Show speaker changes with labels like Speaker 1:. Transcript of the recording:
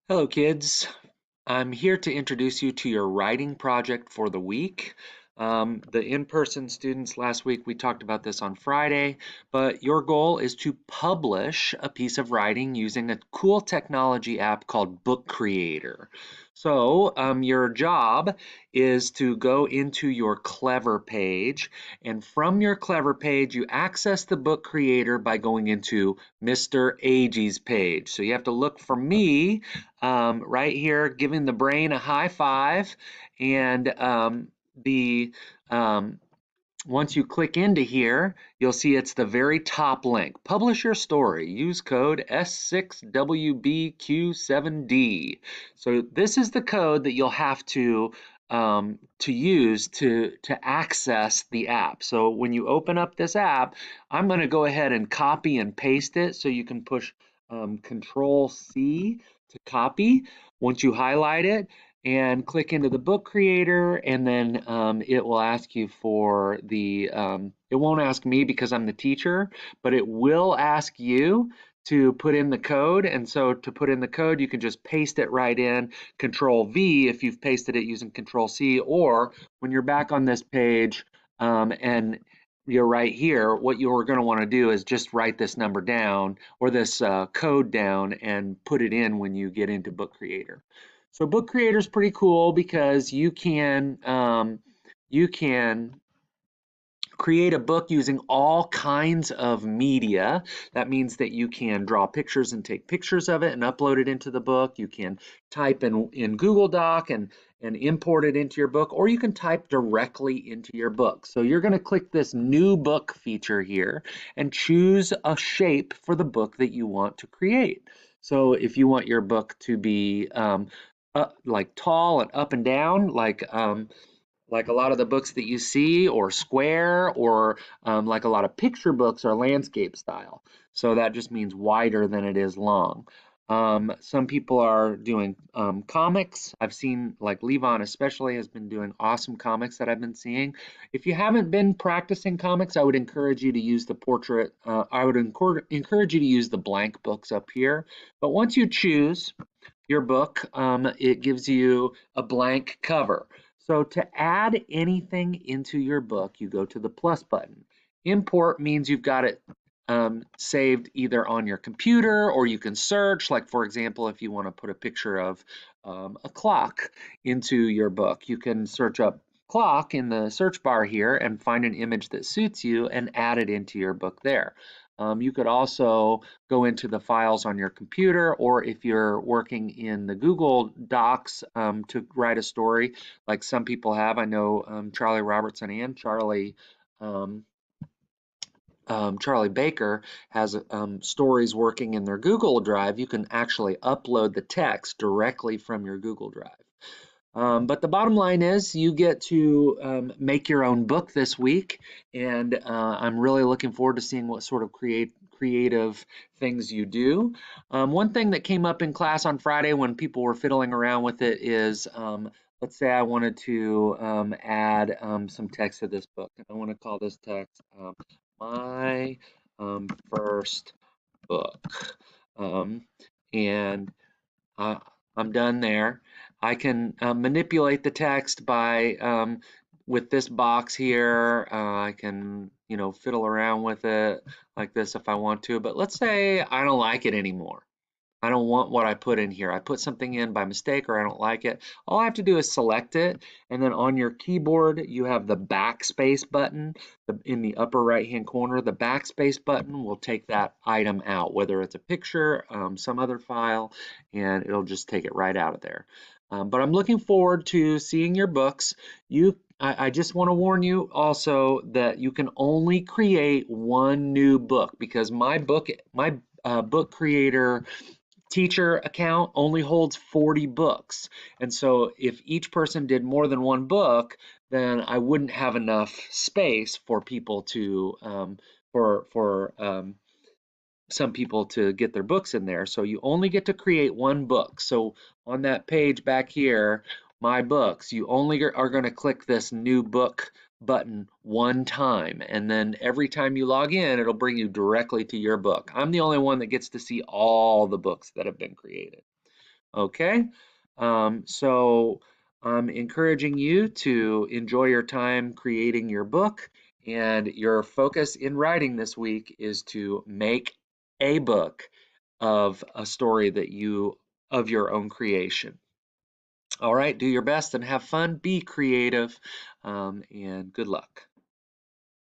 Speaker 1: Hello, kids. I'm here to introduce you to your writing project for the week. The in-person students last week, we talked about this on Friday, but your goal is to publish a piece of writing using a cool technology app called Book Creator. So your job is to go into your Clever page, and from your Clever page, you access the Book Creator by going into Mr. Agee page. So you have to look for me right here, giving the brain a high five. And the um, once you click into here, you'll see it's the very top link. Publish your story. Use code S6WBQ7D. So this is the code that you'll have to use to access the app. So when you open up this app, I'm going to go ahead and copy and paste it. So you can push Control C to copy. Once you highlight it, and click into the book creator, and then it will ask you for it won't ask me because I'm the teacher, but it will ask you to put in the code. And so to put in the code, you can just paste it right in, Control V if you've pasted it using Control C, or when you're back on this page and you're right here, what you're going to want to do is just write this number down or this code down and put it in when you get into Book Creator. So Book Creator is pretty cool because you can create a book using all kinds of media. That means that you can draw pictures and take pictures of it and upload it into the book. You can type in Google Doc and import it into your book, or you can type directly into your book. So you're going to click this new book feature here and choose a shape for the book that you want to create. So if you want your book to be like tall and up and down, like a lot of the books that you see, or square, or like a lot of picture books are landscape style. So that just means wider than it is long. Some people are doing comics. I've seen, like Levon especially has been doing awesome comics that I've been seeing. If you haven't been practicing comics, I would encourage you to use the portrait. I would encourage you to use the blank books up here. But once you choose your book, it gives you a blank cover. So to add anything into your book, you go to the plus button. Import means you've got it saved either on your computer, or you can search. Like, for example, if you want to put a picture of a clock into your book, you can search up clock in the search bar here and find an image that suits you and add it into your book there. You could also go into the files on your computer, or if you're working in the Google Docs to write a story, like some people have. I know Charlie Robertson and um, Charlie Baker has stories working in their Google Drive. You can actually upload the text directly from your Google Drive. But the bottom line is you get to make your own book this week, and I'm really looking forward to seeing what sort of creative things you do. One thing that came up in class on Friday when people were fiddling around with it is, let's say I wanted to add some text to this book, and I want to call this text My First Book. Um, and uh, I'm done there. I can manipulate the text by with this box here. I can, fiddle around with it like this if I want to. But let's say I don't like it anymore. I don't want what I put in here. I put something in by mistake, or I don't like it. All I have to do is select it, and then on your keyboard you have the backspace button in the upper right hand corner. The backspace button will take that item out, whether it's a picture, some other file, and it'll just take it right out of there. But I'm looking forward to seeing your books. I just want to warn you also that you can only create one new book, because my book creator teacher account only holds 40 books. And so if each person did more than one book, then I wouldn't have enough space for people to for some people to get their books in there. So you only get to create one book. So on that page back here, my books, you only are going to click this new book button one time, and then every time you log in, it'll bring you directly to your book. I'm the only one that gets to see all the books that have been created. Okay? So I'm encouraging you to enjoy your time creating your book, and your focus in writing this week is to make a book of a story of your own creation. All right, do your best and have fun, be creative, and good luck.